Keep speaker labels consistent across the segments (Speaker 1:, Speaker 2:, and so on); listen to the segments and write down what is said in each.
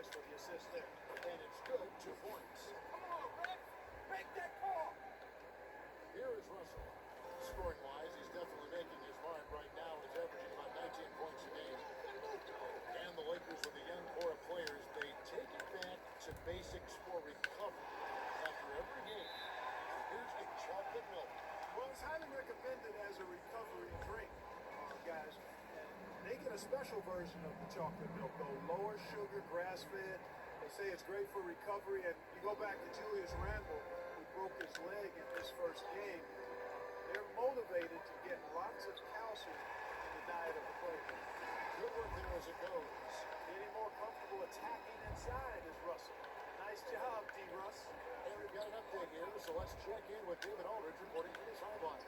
Speaker 1: Chris for the assist there. And it's good, 2 points. Come on, Rex. Make that call. Here is Russell. Scoring-wise, he's definitely making his mark right now. He's averaging about 19 points a game. And the Lakers with a young core of players, they take it back to basics for recovery after every game. Here's the chocolate milk. Well, it's highly recommended as a recovery drink, guys. And they get a special version of the chocolate milk, though. Lower sugar, grass-fed. They say it's great for recovery. And you go back to Julius Randle, who broke his leg in his first game. They're motivated to get lots of calcium in the diet of the player. Good work there as it goes. Getting more comfortable attacking inside is Russell. Nice job, D-Russ. And we've got an update here, so let's check in with David Aldridge reporting from the sideline.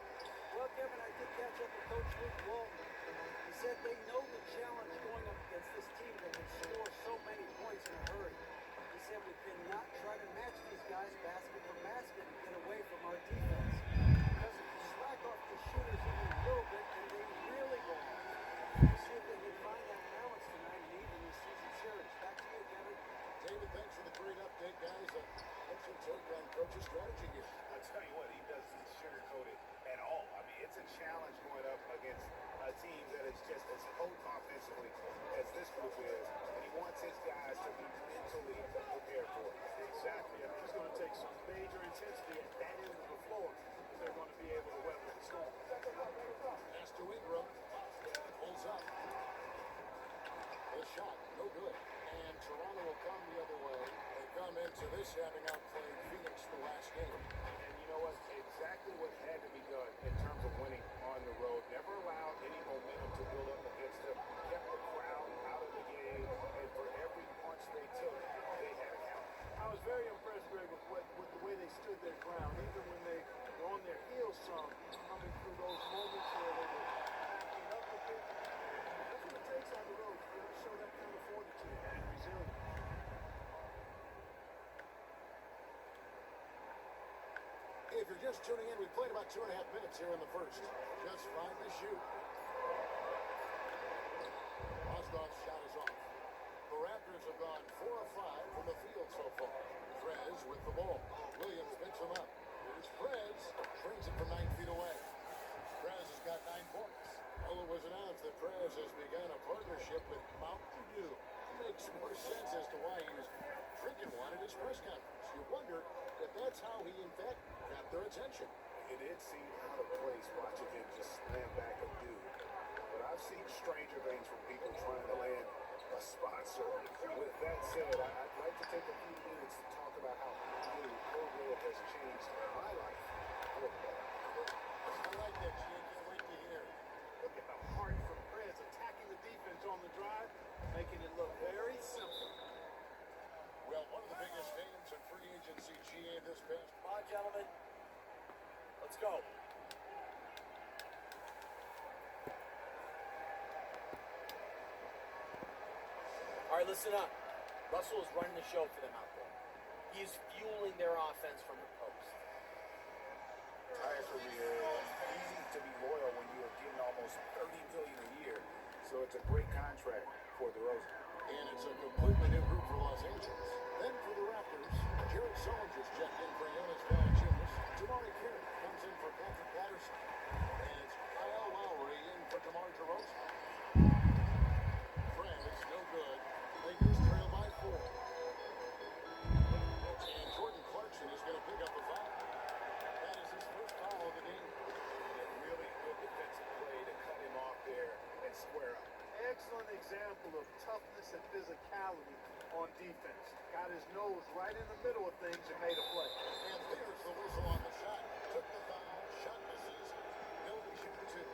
Speaker 2: Well, Kevin, I did catch up with Coach Luke Walton. He said they know the challenge going up against this team that can score so many points in a hurry. He said we cannot try to match these guys basket for basket and get away from our defense. Because if you slack off the shooters even a little bit, then they really go off. We'll see if they can find that balance tonight and even this season series. Back to you, Kevin.
Speaker 1: David, thanks for the great update, guys. What's your take on Coach's strategy here?
Speaker 3: I'll tell you what, he doesn't sugarcoat it at all. I mean, it's a challenge going up against a team that is just as potent offensively as this group is, and he wants his guys to be mentally prepared for it.
Speaker 1: Exactly. I mean, it's going to take some major intensity at that end of the floor if they're going to be able to weather the storm. Pass to Ingram. Pulls up. The shot, no good. And Toronto will come the other way. They come into this having outplayed Phoenix the last game.
Speaker 3: And you know what? Exactly what had to be done in terms of winning on the road. Never allowed any momentum to build up against them. Kept the crowd out of the game, and for every punch they took, they had a count.
Speaker 1: I was very impressed, Greg, with the way they stood their ground, even when they were on their heels some, coming through those moments where they were backing up a bit. That's what it takes on the road. You got to show that kind of fortitude and resilience. If you're just tuning in, we played about 2.5 minutes here in the first. Just 5 to shoot. Osdov's shot is off. The Raptors have gone 4 of 5 from the field so far. Prez with the ball. Williams picks him up. Here's Prez. Brings it from 9 feet away. Prez has got 9 points. Well, it was announced that Prez has begun a partnership with Mountain Dew. Makes more sense as to why he was drinking one at his press conference. You wonder if that's how he, in fact, got their attention.
Speaker 3: It did seem out of place watching him just slam back a dude. But I've seen stranger things from people trying to land a sponsor. With that said, I'd like to take a few minutes to talk about how Dew program has changed my life.
Speaker 1: I like that, G. Can't wait to hear. Look at the heart from Prez attacking the defense on the drive, making it look very simple. Well, one of the biggest names in free agency, GA, this past.
Speaker 2: Come on, gentlemen. Let's go. All right, listen up. Russell is running the show for them out there. He is fueling their offense from the post.
Speaker 3: Entire career, easy to be loyal when you are getting almost $30 million a year. So it's a great contract for DeRozan.
Speaker 1: And it's a completely new group for Los Angeles. Then for the Raptors, Jared Sullinger's checked in for Jonas Valanciunas. Tamari Carey comes in for Patrick Patterson. And it's Kyle Lowry in for DeMar DeRozan. Prez, no good. Lakers trail by 4. And Jordan Clarkson is going to pick up a foul. That is his first foul of the game.
Speaker 3: And really good defensive play to cut him off there and square up.
Speaker 1: Excellent example of toughness and physicality on defense. Got his nose right in the middle of things and made a play. And there's the whistle on the shot. Took the foul. Shot misses. He'll be shooting 2.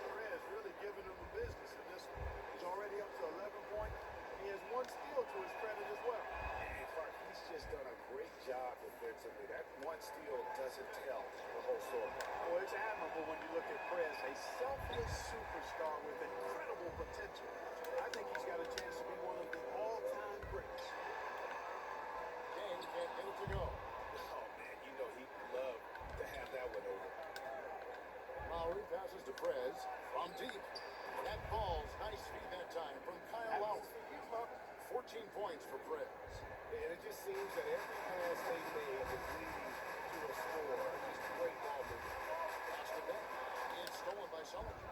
Speaker 1: Perez really giving him the business in this one. He's already up to 11 points. He has 1 steal to his credit as well.
Speaker 3: And Clark, he's just done a great job defensively. That 1 steal doesn't tell the whole story.
Speaker 1: Well, it's admirable when you look at Prez, a selfless superstar with incredible potential. I think he's got a chance to be one of the all-time greats. Gang can't get it to go.
Speaker 3: Oh, man, you know he'd love to have that one over.
Speaker 1: Lowry passes to Prez from deep. That falls. Nice feed that time from Kyle Lowry. 4 14 points for Prez.
Speaker 3: And it just seems that every pass they made is leading to a score. Just great ball movement.
Speaker 1: Pass to Ben. It's stolen by Sullivan.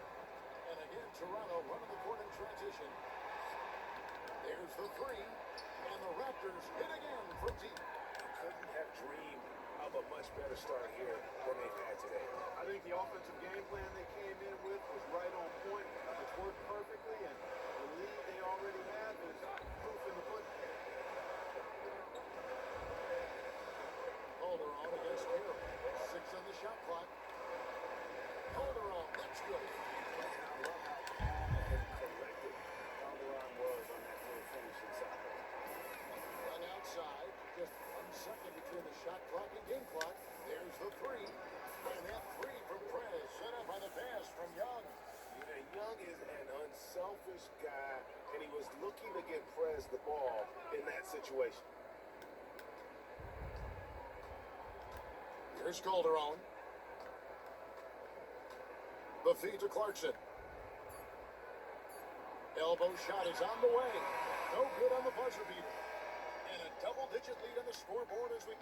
Speaker 1: And again, Toronto running the court in transition. There's the three. And the Raptors hit again from deep.
Speaker 3: Couldn't have dreamed of a much better start here than they've had today.
Speaker 4: I think the offensive game plan they came in with was right on point. It's worked perfectly, and the lead they already have is proof in the pudding.
Speaker 1: Calderon against Carroll. 6 on the shot clock. Calderon, that's good.
Speaker 3: And I love how calm and collected Calderon was on that little finish inside.
Speaker 1: Run outside. Just 1 second between the shot clock and game clock. There's the three. And that three from Prez set up by the pass from Young.
Speaker 3: You know, Young is an unselfish guy, and he was looking to get Prez the ball in that situation.
Speaker 1: Here's Calderon. The feed to Clarkson. Elbow shot is on the way. No good on the buzzer beater. And a double-digit lead on the scoreboard as we...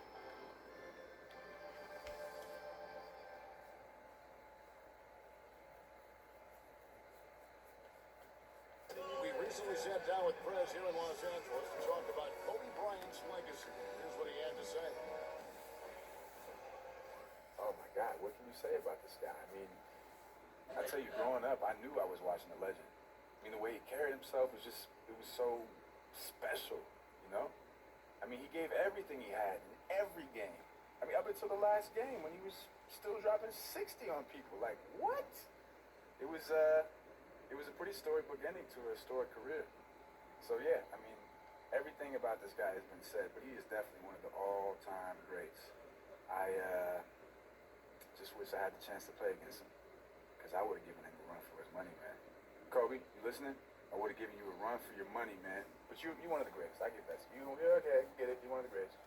Speaker 1: We recently sat down with Prez here in Los Angeles to talk about Kobe Bryant's legacy. Here's what he had to say.
Speaker 5: Oh my God, what can you say about this guy? I mean, I tell you, growing up, I knew I was watching a legend. I mean, the way he carried himself was just, it was so special, you know? I mean, he gave everything he had in every game. I mean, up until the last game when he was still dropping 60 on people. Like, what? It was a pretty storybook ending to a historic career. So yeah, I mean, everything about this guy has been said, but he is definitely one of the all-time greats. I just wish I had the chance to play against him, because I would have given him a run for his money, man. Kobe, you listening? I would have given you a run for your money, man. But you're one of the greatest. I get that. You okay? Get it? You're one of the greatest.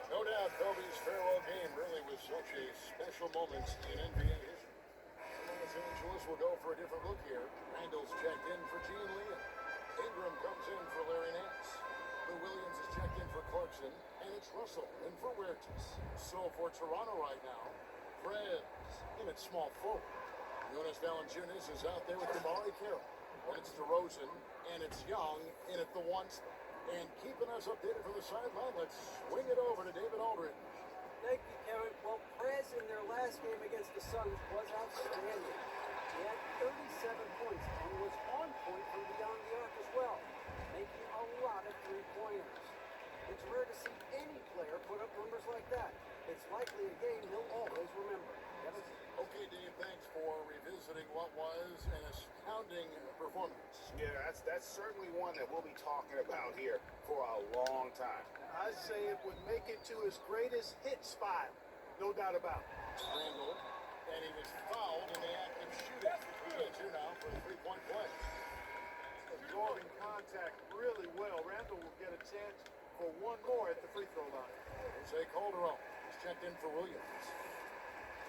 Speaker 1: No doubt Kobe's farewell game really was such a special moment in NBA history. Los Angeles will go for a different look here. Randall's checked in for Gene Leon. Ingram comes in for Larry Nance. Lou Williams is checked in for Clarkson. And it's Russell in for Huertas. So for Toronto right now, Prez in at small forward. Jonas Valanciunas is out there with Damari Carroll. And it's DeRozan, and it's Young in at the one spot. And keeping us updated from the sideline, let's swing it over to David Aldridge.
Speaker 2: Thank you, Kevin. Well, Prez in their last game against the Suns was outstanding. He had 37 points and was on point from beyond the arc as well, making a lot of three-pointers. It's rare to see any player put up numbers like that. It's likely a game he'll always remember. Kevin?
Speaker 1: Okay, Dave, thanks for revisiting what was an astounding performance.
Speaker 3: Yeah, that's certainly one that we'll be talking about here for a long time.
Speaker 4: I say it would make it to his greatest hit spot, no doubt about it.
Speaker 1: Randall, and he was fouled in the act of shooting. It's here now for a three-point play.
Speaker 4: Absorbing contact really well. Randall will get a chance for one more at the free throw line.
Speaker 1: Jose Calderon is checked in for Williams.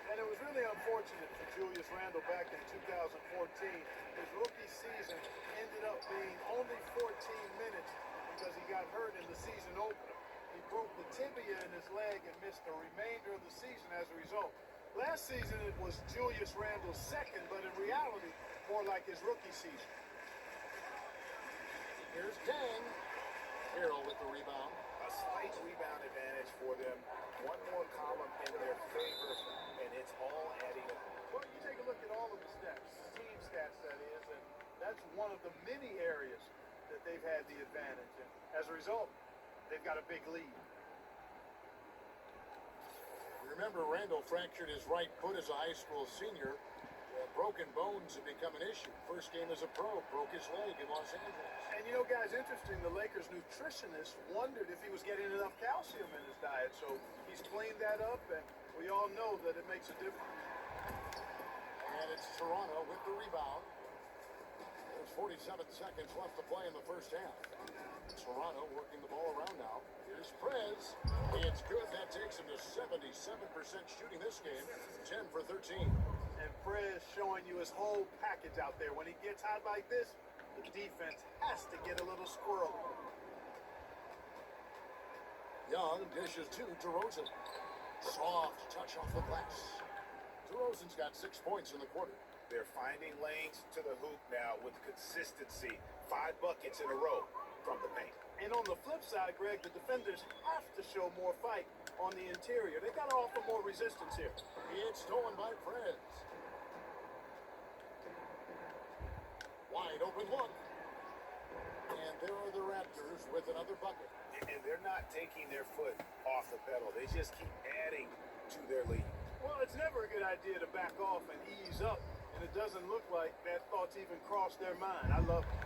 Speaker 4: And it was really unfortunate for Julius Randle back in 2014. His rookie season ended up being only 14 minutes because he got hurt in the season opener. He broke the tibia in his leg and missed the remainder of the season as a result. Last season it was Julius Randle's second, but in reality, more like his rookie season.
Speaker 1: Here's Dang. Carroll with the rebound.
Speaker 3: A slight rebound advantage for them. One more column in their favor, and it's all adding up.
Speaker 4: Well, you take a look at all of the stats, team stats that is, and that's one of the many areas that they've had the advantage. And as a result, they've got a big lead.
Speaker 1: Remember, Randall fractured his right foot as a high school senior. Broken bones have become an issue. First game as a pro, broke his leg in Los Angeles.
Speaker 4: And you know, guys, interesting, the Lakers nutritionist wondered if he was getting enough calcium in his diet. So he's cleaned that up, and we all know that it makes a difference.
Speaker 1: And it's Toronto with the rebound. There's 47 seconds left to play in the first half. Toronto working the ball around now. Here's Prez. It's good. That takes him to 77% shooting this game. 10 for 13.
Speaker 4: And Prez showing you his whole package out there. When he gets hot like this, the defense has to get a little squirrely.
Speaker 1: Young dishes to DeRozan. Soft touch off the glass. DeRozan's got 6 points in the quarter.
Speaker 3: They're finding lanes to the hoop now with consistency. 5 buckets in a row from the paint.
Speaker 4: And on the flip side, Greg, the defenders have to show more fight on the interior. They got to offer more resistance here.
Speaker 1: It's stolen by Prez. Wide open look. And there are the Raptors with another bucket.
Speaker 3: And they're not taking their foot off the pedal. They just keep adding to their lead.
Speaker 4: Well, it's never a good idea to back off and ease up, and it doesn't look like that thought's even crossed their mind. I love it.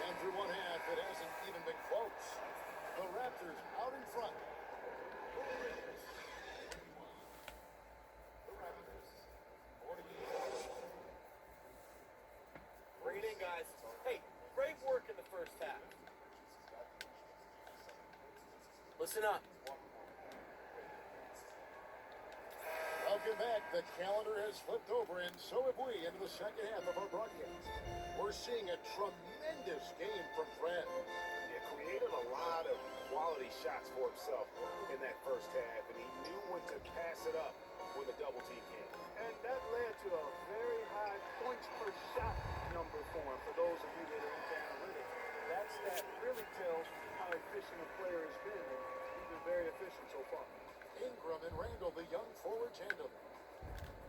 Speaker 1: And through one half, it hasn't even been close. The Raptors out in front. The Raptors, 48.
Speaker 2: Bring it in, guys. Hey, great work in the first half. Listen up.
Speaker 1: Welcome back. The calendar has flipped over, and so have we into the second half of our broadcast. We're seeing a tremendous game from Fred.
Speaker 3: He created a lot of quality shots for himself in that first half, and he knew when to pass it up when the double team came.
Speaker 4: And that led to a very high points per shot number for him, for those of you that are into analytics. That stat really tells how efficient a player has been, and he's been very efficient so far.
Speaker 1: Ingram and Randall, the young forward tandem.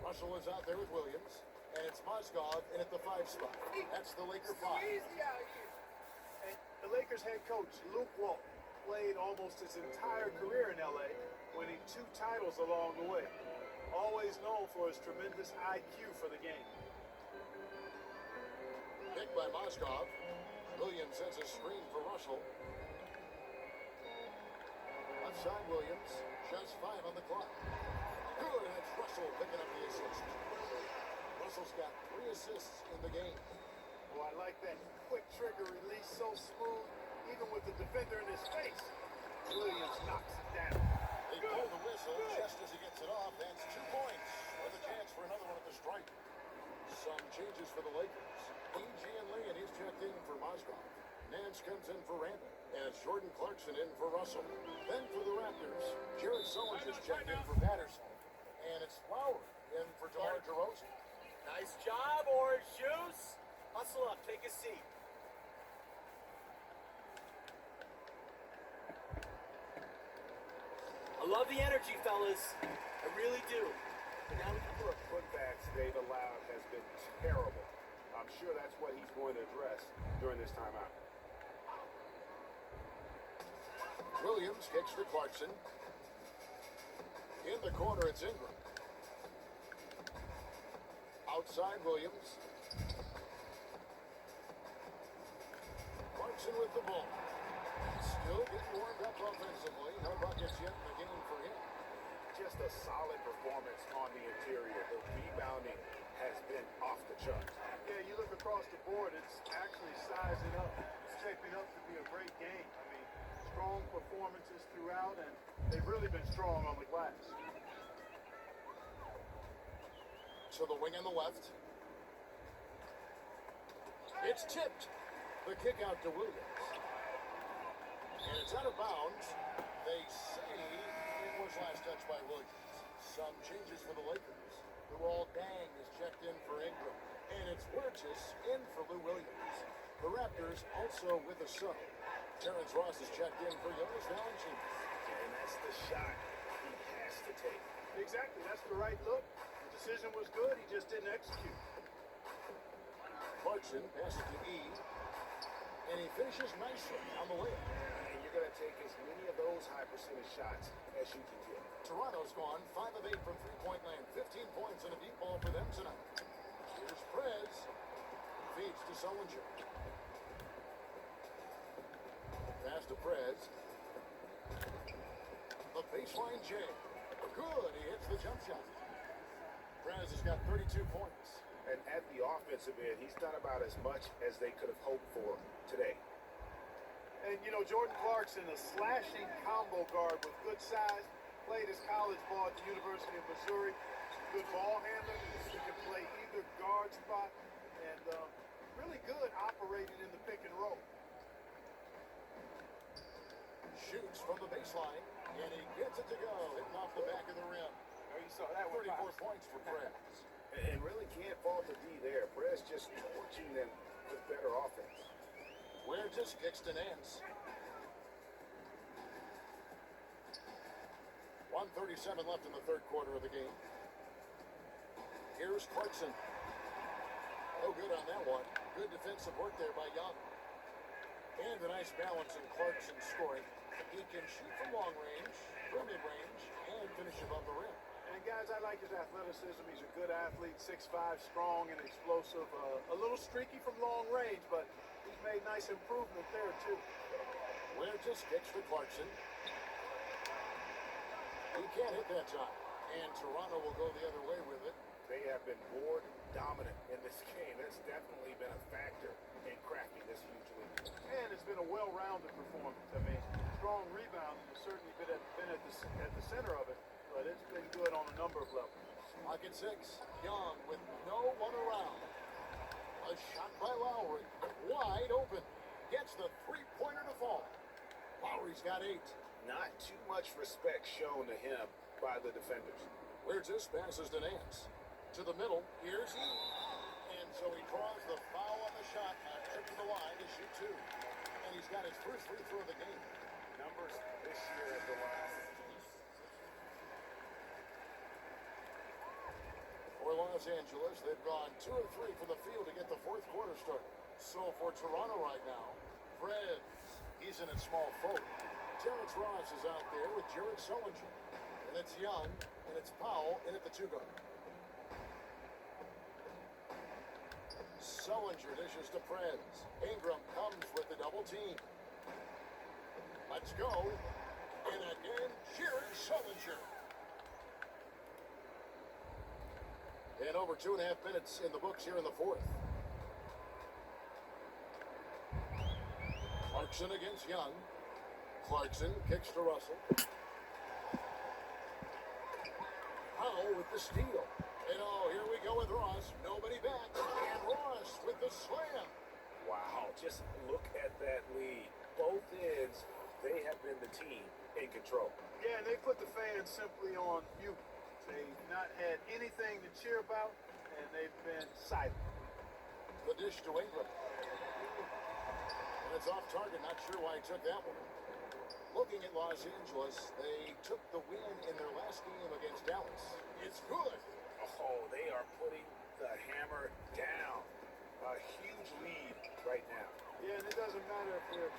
Speaker 1: Russell is out there with Williams, and it's Mozgov in at the 5 spot. That's the Laker 5.
Speaker 4: Easy out here. And the Lakers head coach, Luke Walton, played almost his entire career in LA, winning 2 titles along the way. Always known for his tremendous IQ for the game.
Speaker 1: Picked by Mozgov. Williams sends a screen for Russell. Outside Williams, just 5 on the clock. Good, and it's Russell picking up the assist. Russell's got 3 assists in the game.
Speaker 4: Oh, I like that quick trigger release, so smooth, even with the defender in his face. Williams knocks it down.
Speaker 1: They blow the whistle just as he gets it off. That's 2 points with a chance for another one at the stripe. Some changes for the Lakers. E.G. and Lee, and he's checked in for Mozgov. Nance comes in for Randall. And it's Jordan Clarkson in for Russell. Then for the Raptors, Jared Sullivan just checked in for Patterson. And it's Lowry in for DeMar DeRozan.
Speaker 2: Nice job, Orange Juice. Hustle up, take a seat. I love the energy, fellas. I really do.
Speaker 3: But now the number of putbacks they've allowed has been terrible. I'm sure that's what he's going to address during this timeout.
Speaker 1: Williams kicks to Clarkson. In the corner, it's Ingram. Outside Williams. Clarkson with the ball. Still getting warmed up offensively. No buckets yet in the game for him.
Speaker 3: Just a solid performance on the interior. The rebounding has been off the charts.
Speaker 4: Yeah, you look across the board, it's actually sizing up. It's shaping up to be a great game. I mean, strong performances throughout, and they've really been strong on the glass.
Speaker 1: To the wing on the left. It's tipped. The kick out to Williams. And it's out of bounds. They say it was last touched by Williams. Some changes for the Lakers. Luol Deng is checked in for Ingram. And it's Burgess in for Lou Williams. The Raptors also with a sub. Terrence Ross is checked in for Jonas Valanciunas.
Speaker 3: And that's the shot he has to take.
Speaker 4: Exactly, that's the right look. The decision was good, he just didn't execute.
Speaker 1: Clarkson passes to E. And he finishes nicely on the layup.
Speaker 3: And you're going to take as many of those high percentage shots as you can get.
Speaker 1: Toronto's gone 5 of 8 from three-point land. 15 points and a deep ball for them tonight. Here's Prez. Feeds to Sullinger. Pass to Prez. The baseline J. Good. He hits the jump shot. Prez has got 32 points.
Speaker 3: And at the offensive end, he's done about as much as they could have hoped for today.
Speaker 4: And, you know, Jordan Clarkson, a slashing combo guard with good size, played his college ball at the University of Missouri. Good ball handler. He can play either guard spot. And really good operating in the pick and roll.
Speaker 1: Shoots from the baseline, and he gets it to go, hitting off the back of the rim.
Speaker 5: Oh, you saw that one.
Speaker 1: 34 points for Perez.
Speaker 3: And really can't fault the D there. Perez just torching them with better offense.
Speaker 1: Where just kicks to Nance. 1:37 left in the third quarter of the game. Here's Clarkson. No good on that one. Good defensive work there by Young. And a nice balance in Clarkson's scoring. He can shoot from long range, from mid-range, and finish above the rim.
Speaker 4: And guys, I like his athleticism. He's a good athlete, 6'5", strong and explosive. A little streaky from long range, but he's made nice improvement there too.
Speaker 1: Where just kicks to Clarkson. He can't hit that time. And Toronto will go the other way with it.
Speaker 3: They have been board dominant in this game. That's definitely been a factor in cracking this huge lead.
Speaker 4: And it's been a well-rounded performance. I mean, strong rebounding has certainly been at the center of it, but it's been good on a number of levels.
Speaker 1: Lock at 6. Young with no one around. A shot by Lowry. Wide open. Gets the three-pointer to fall. Lowry's got 8.
Speaker 3: Not too much respect shown to him by the defenders.
Speaker 1: Weirtus passes to Nance. To the middle. Here's he. And so he draws the foul on the shot. Trip to the line to shoot 2. And he's got his first free throw of the game.
Speaker 3: Numbers this year at the line.
Speaker 1: For Los Angeles, they've gone 2 of 3 from the field to get the fourth quarter started. So for Toronto right now, Fred, he's in a small forward. Terrence Ross is out there with Jared Sullinger. And it's Young, and it's Powell in at the 2 guard. Sullinger dishes to Prez. Ingram comes with the double team. Let's go. And again, Jared Sullinger. And over 2.5 minutes in the books here in the fourth. Clarkson against Young. Clarkson kicks to Russell. Powell with the steal. And oh, here we go with Ross. Nobody back. And Ross with the slam.
Speaker 3: Wow, just look at that lead. Both ends, they have been the team in control.
Speaker 4: Yeah, and they put the fans simply on mute. They've not had anything to cheer about, and they've been silent.
Speaker 1: The dish to Ingram. And it's off target. Not sure why he took that one. Looking at Los Angeles, they took the win in their last game against Dallas. It's good.
Speaker 3: Oh, they are putting the hammer down. A huge lead right now.
Speaker 4: Yeah, and it doesn't matter if we're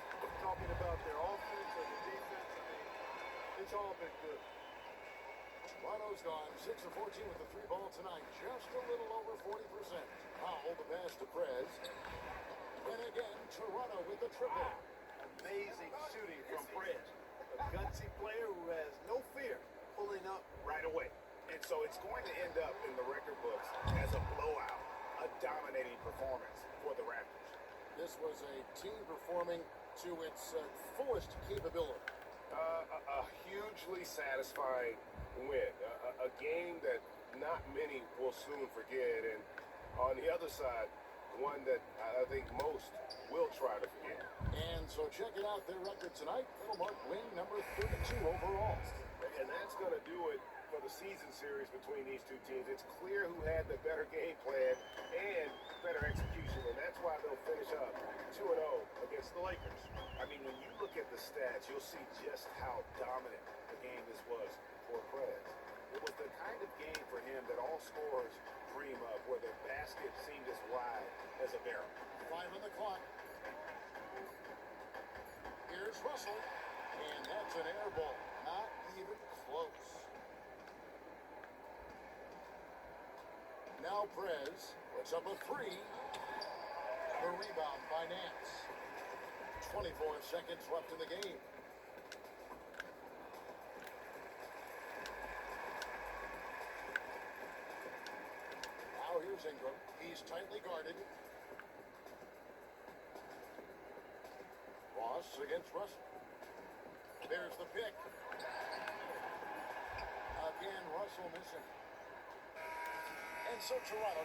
Speaker 4: talking about their offense or the defense. I mean, it's all been good.
Speaker 1: Toronto's gone 6 of 14 with the 3 ball tonight. Just a little over 40%. Powell the pass to Prez. And again, Toronto with the triple.
Speaker 4: Amazing shooting from Prez. A gutsy player who has no fear pulling up right away.
Speaker 3: And so it's going to end up in the record books as a blowout, a dominating performance for the Raptors.
Speaker 1: This was a team performing to its fullest capability.
Speaker 3: A hugely satisfying win. A game that not many will soon forget. And on the other side, one that I think most will try to forget.
Speaker 1: And so check it out, their record tonight. It'll mark win number 32 overall.
Speaker 3: And that's going to do it for the season series between these two teams. It's clear who had the better game plan and better execution, and that's why they'll finish up 2-0 against the Lakers. I mean, when you look at the stats, you'll see just how dominant the game this was for Perez. It was the kind of game for him that all scorers dream of, where the basket seemed as wide as a barrel.
Speaker 1: 5 on the clock. Here's Russell, and that's an air ball. Not even close. Now Perez puts up a 3. The rebound by Nance. 24 seconds left in the game. Now here's Ingram. He's tightly guarded. Ross against Russell. There's the pick. Again, Russell missing. And so Toronto